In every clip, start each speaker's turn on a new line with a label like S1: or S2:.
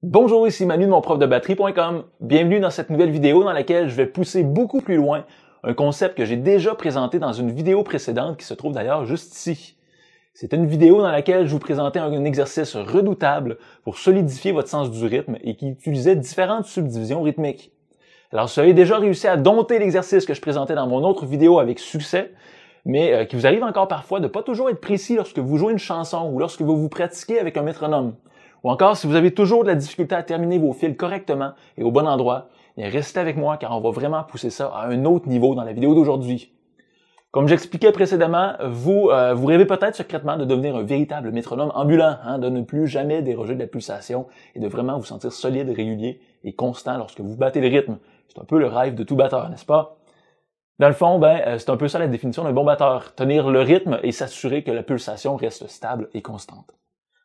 S1: Bonjour, ici Manu de monprofdebatterie.com. Bienvenue dans cette nouvelle vidéo dans laquelle je vais pousser beaucoup plus loin un concept que j'ai déjà présenté dans une vidéo précédente qui se trouve d'ailleurs juste ici. C'est une vidéo dans laquelle je vous présentais un exercice redoutable pour solidifier votre sens du rythme et qui utilisait différentes subdivisions rythmiques. Alors, si vous avez déjà réussi à dompter l'exercice que je présentais dans mon autre vidéo avec succès, mais qui vous arrive encore parfois de ne pas toujours être précis lorsque vous jouez une chanson ou lorsque vous vous pratiquez avec un métronome. Ou encore, si vous avez toujours de la difficulté à terminer vos fils correctement et au bon endroit, restez avec moi car on va vraiment pousser ça à un autre niveau dans la vidéo d'aujourd'hui. Comme j'expliquais précédemment, vous rêvez peut-être secrètement de devenir un véritable métronome ambulant, de ne plus jamais déroger de la pulsation et de vraiment vous sentir solide, régulier et constant lorsque vous battez le rythme. C'est un peu le rêve de tout batteur, n'est-ce pas? Dans le fond, c'est un peu ça la définition d'un bon batteur, tenir le rythme et s'assurer que la pulsation reste stable et constante.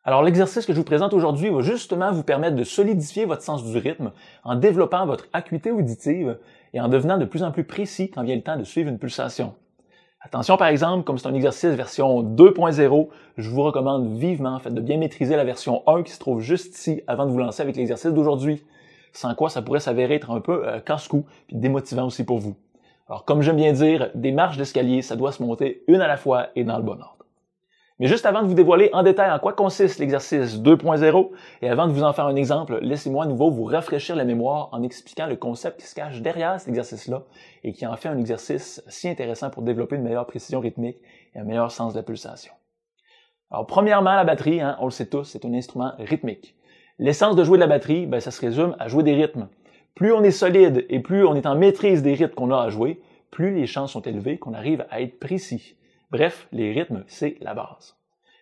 S1: Alors l'exercice que je vous présente aujourd'hui va justement vous permettre de solidifier votre sens du rythme en développant votre acuité auditive et en devenant de plus en plus précis quand vient le temps de suivre une pulsation. Attention par exemple, comme c'est un exercice version 2.0, je vous recommande vivement de bien maîtriser la version 1 qui se trouve juste ici avant de vous lancer avec l'exercice d'aujourd'hui. Sans quoi ça pourrait s'avérer être un peu casse-cou et démotivant aussi pour vous. Alors comme j'aime bien dire, des marches d'escalier, ça doit se monter une à la fois et dans le bon ordre. Mais juste avant de vous dévoiler en détail en quoi consiste l'exercice 2.0 et avant de vous en faire un exemple, laissez-moi à nouveau vous rafraîchir la mémoire en expliquant le concept qui se cache derrière cet exercice-là et qui en fait un exercice si intéressant pour développer une meilleure précision rythmique et un meilleur sens de la pulsation. Alors premièrement, la batterie, on le sait tous, c'est un instrument rythmique. L'essence de jouer de la batterie, ça se résume à jouer des rythmes. Plus on est solide et plus on est en maîtrise des rythmes qu'on a à jouer, plus les chances sont élevées qu'on arrive à être précis. Bref, les rythmes, c'est la base.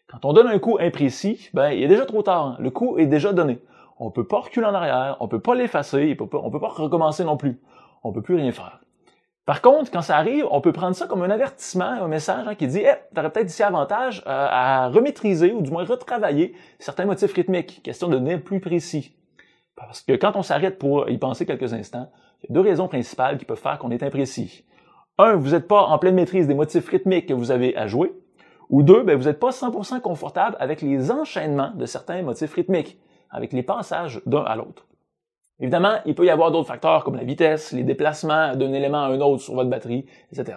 S1: Quand on donne un coup imprécis, il est déjà trop tard. Le coup est déjà donné. On peut pas reculer en arrière, on peut pas l'effacer, on peut pas recommencer non plus. On peut plus rien faire. Par contre, quand ça arrive, on peut prendre ça comme un avertissement, un message qui dit « t'aurais peut-être ici avantage à remaîtriser ou du moins retravailler certains motifs rythmiques, question de devenir plus précis. » Parce que quand on s'arrête pour y penser quelques instants, il y a deux raisons principales qui peuvent faire qu'on est imprécis. Un, vous n'êtes pas en pleine maîtrise des motifs rythmiques que vous avez à jouer. Ou deux, vous n'êtes pas 100% confortable avec les enchaînements de certains motifs rythmiques, avec les passages d'un à l'autre. Évidemment, il peut y avoir d'autres facteurs comme la vitesse, les déplacements d'un élément à un autre sur votre batterie, etc.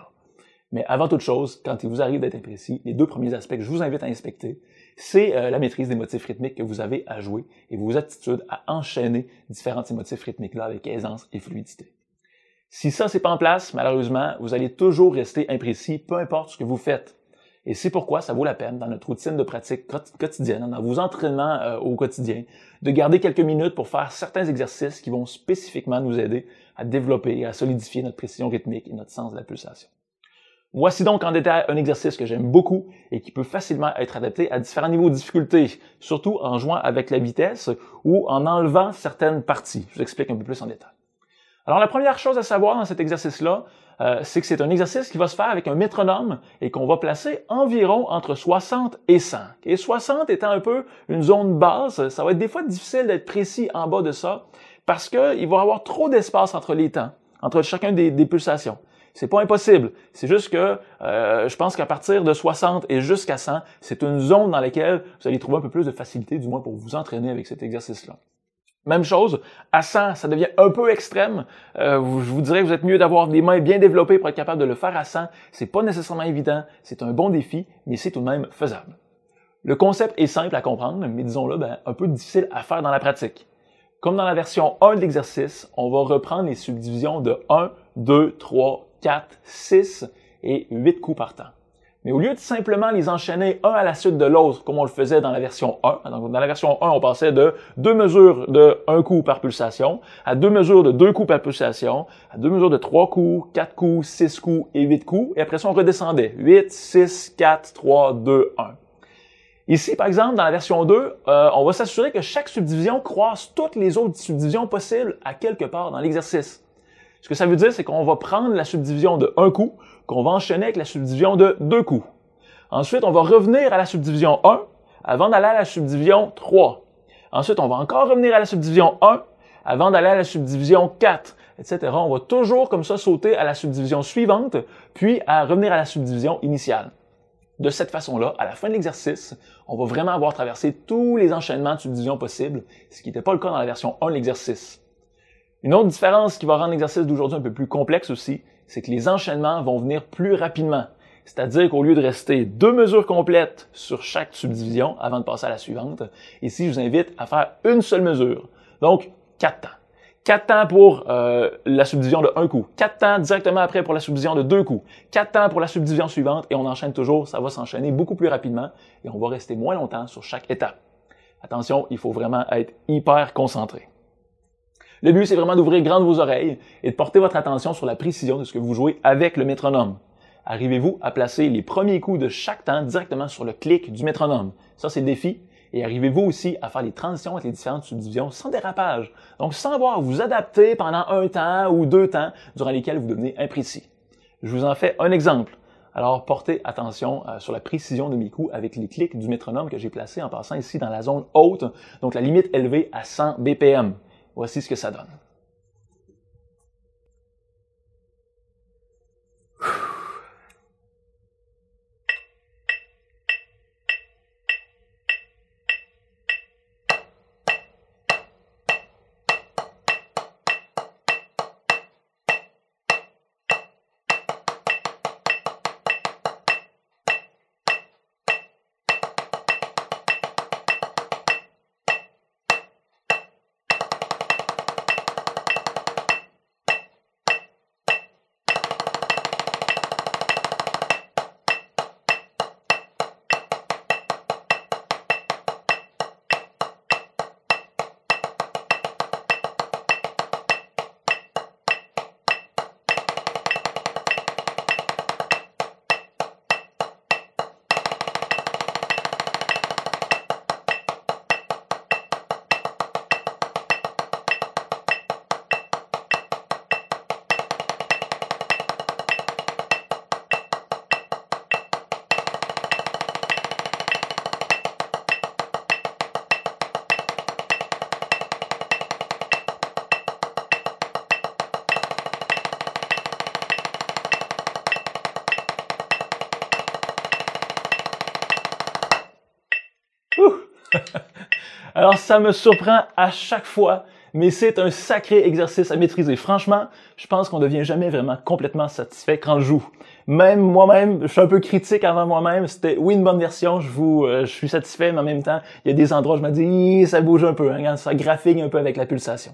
S1: Mais avant toute chose, quand il vous arrive d'être imprécis, les deux premiers aspects que je vous invite à inspecter, c'est la maîtrise des motifs rythmiques que vous avez à jouer et vos aptitudes à enchaîner différents de ces motifs rythmiques-là avec aisance et fluidité. Si ça, c'est pas en place, malheureusement, vous allez toujours rester imprécis, peu importe ce que vous faites. Et c'est pourquoi ça vaut la peine, dans notre routine de pratique quotidienne, dans vos entraînements au quotidien, de garder quelques minutes pour faire certains exercices qui vont spécifiquement nous aider à développer et à solidifier notre précision rythmique et notre sens de la pulsation. Voici donc en détail un exercice que j'aime beaucoup et qui peut facilement être adapté à différents niveaux de difficulté, surtout en jouant avec la vitesse ou en enlevant certaines parties. Je vous explique un peu plus en détail. Alors la première chose à savoir dans cet exercice-là, c'est que c'est un exercice qui va se faire avec un métronome et qu'on va placer environ entre 60 et 100. Et 60 étant un peu une zone basse, ça va être des fois difficile d'être précis en bas de ça parce qu'il va y avoir trop d'espace entre les temps, entre chacun des pulsations. C'est pas impossible, c'est juste que je pense qu'à partir de 60 et jusqu'à 100, c'est une zone dans laquelle vous allez trouver un peu plus de facilité, du moins pour vous entraîner avec cet exercice-là. Même chose, à 100, ça devient un peu extrême. Je vous dirais que vous êtes mieux d'avoir des mains bien développées pour être capable de le faire à 100. C'est pas nécessairement évident, c'est un bon défi, mais c'est tout de même faisable. Le concept est simple à comprendre, mais disons-le, un peu difficile à faire dans la pratique. Comme dans la version 1 de l'exercice, on va reprendre les subdivisions de 1, 2, 3, 4, 6 et 8 coups par temps. Mais au lieu de simplement les enchaîner un à la suite de l'autre, comme on le faisait dans la version 1, donc dans la version 1, on passait de 2 mesures de 1 coup par pulsation, à 2 mesures de 2 coups par pulsation, à 2 mesures de 3 coups, 4 coups, 6 coups et 8 coups, et après ça, on redescendait. 8, 6, 4, 3, 2, 1. Ici, par exemple, dans la version 2, on va s'assurer que chaque subdivision croise toutes les autres subdivisions possibles à quelque part dans l'exercice. Ce que ça veut dire, c'est qu'on va prendre la subdivision de 1 coup, qu'on va enchaîner avec la subdivision de 2 coups. Ensuite, on va revenir à la subdivision 1 avant d'aller à la subdivision 3. Ensuite, on va encore revenir à la subdivision 1 avant d'aller à la subdivision 4, etc. On va toujours comme ça sauter à la subdivision suivante, puis à revenir à la subdivision initiale. De cette façon-là, à la fin de l'exercice, on va vraiment avoir traversé tous les enchaînements de subdivision possibles, ce qui n'était pas le cas dans la version 1 de l'exercice. Une autre différence qui va rendre l'exercice d'aujourd'hui un peu plus complexe aussi, c'est que les enchaînements vont venir plus rapidement. C'est-à-dire qu'au lieu de rester 2 mesures complètes sur chaque subdivision avant de passer à la suivante, ici je vous invite à faire une seule mesure. Donc 4 temps. 4 temps pour la subdivision de 1 coup, 4 temps directement après pour la subdivision de 2 coups, 4 temps pour la subdivision suivante et on enchaîne toujours, ça va s'enchaîner beaucoup plus rapidement et on va rester moins longtemps sur chaque étape. Attention, il faut vraiment être hyper concentré. Le but, c'est vraiment d'ouvrir grandes vos oreilles et de porter votre attention sur la précision de ce que vous jouez avec le métronome. Arrivez-vous à placer les premiers coups de chaque temps directement sur le clic du métronome? Ça, c'est le défi. Et arrivez-vous aussi à faire les transitions entre les différentes subdivisions sans dérapage, donc sans avoir à vous adapter pendant un temps ou 2 temps durant lesquels vous devenez imprécis. Je vous en fais un exemple. Alors, portez attention sur la précision de mes coups avec les clics du métronome que j'ai placés en passant ici dans la zone haute, donc la limite élevée à 100 BPM. Voici ce que ça donne. Alors, ça me surprend à chaque fois, mais c'est un sacré exercice à maîtriser. Franchement, je pense qu'on ne devient jamais vraiment complètement satisfait quand je joue. Même moi-même, je suis un peu critique envers moi-même. C'était, oui, une bonne version, je suis satisfait, mais en même temps, il y a des endroits où je me dis, ça bouge un peu, hein, ça graphique un peu avec la pulsation.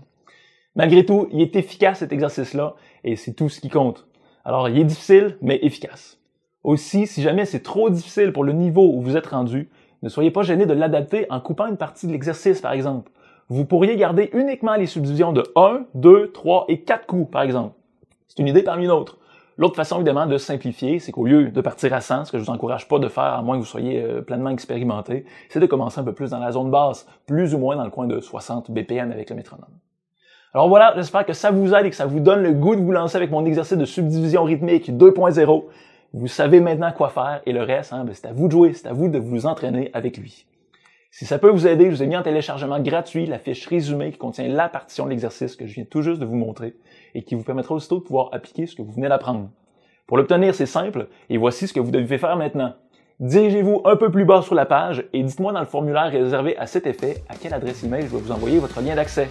S1: Malgré tout, il est efficace cet exercice-là, et c'est tout ce qui compte. Alors, il est difficile, mais efficace. Aussi, si jamais c'est trop difficile pour le niveau où vous êtes rendu, ne soyez pas gêné de l'adapter en coupant une partie de l'exercice, par exemple. Vous pourriez garder uniquement les subdivisions de 1, 2, 3 et 4 coups, par exemple. C'est une idée parmi une autre. L'autre façon, évidemment, de simplifier, c'est qu'au lieu de partir à 100, ce que je vous encourage pas de faire, à moins que vous soyez pleinement expérimenté, c'est de commencer un peu plus dans la zone basse, plus ou moins dans le coin de 60 BPM avec le métronome. Alors voilà, j'espère que ça vous aide et que ça vous donne le goût de vous lancer avec mon exercice de subdivision rythmique 2.0. Vous savez maintenant quoi faire et le reste, c'est à vous de jouer, c'est à vous de vous entraîner avec lui. Si ça peut vous aider, je vous ai mis en téléchargement gratuit la fiche résumée qui contient la partition de l'exercice que je viens tout juste de vous montrer et qui vous permettra aussitôt de pouvoir appliquer ce que vous venez d'apprendre. Pour l'obtenir, c'est simple et voici ce que vous devez faire maintenant. Dirigez-vous un peu plus bas sur la page et dites-moi dans le formulaire réservé à cet effet à quelle adresse email je vais vous envoyer votre lien d'accès.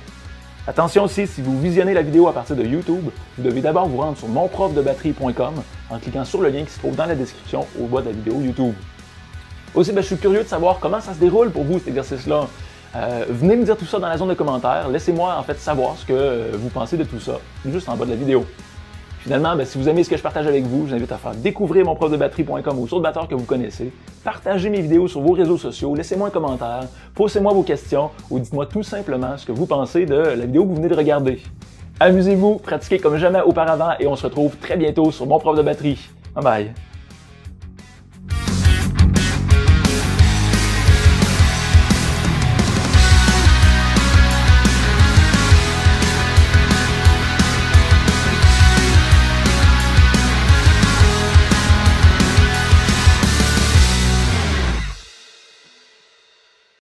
S1: Attention aussi, si vous visionnez la vidéo à partir de YouTube, vous devez d'abord vous rendre sur monprofdebatterie.com en cliquant sur le lien qui se trouve dans la description au bas de la vidéo YouTube. Aussi, je suis curieux de savoir comment ça se déroule pour vous cet exercice-là. Venez me dire tout ça dans la zone de commentaires. Laissez-moi en fait savoir ce que vous pensez de tout ça, juste en bas de la vidéo. Finalement, si vous aimez ce que je partage avec vous, je vous invite à faire découvrir monprofdebatterie.com aux autres batteurs que vous connaissez. Partagez mes vidéos sur vos réseaux sociaux, laissez-moi un commentaire, posez-moi vos questions ou dites-moi tout simplement ce que vous pensez de la vidéo que vous venez de regarder. Amusez-vous, pratiquez comme jamais auparavant et on se retrouve très bientôt sur Mon Prof de Batterie. Bye bye!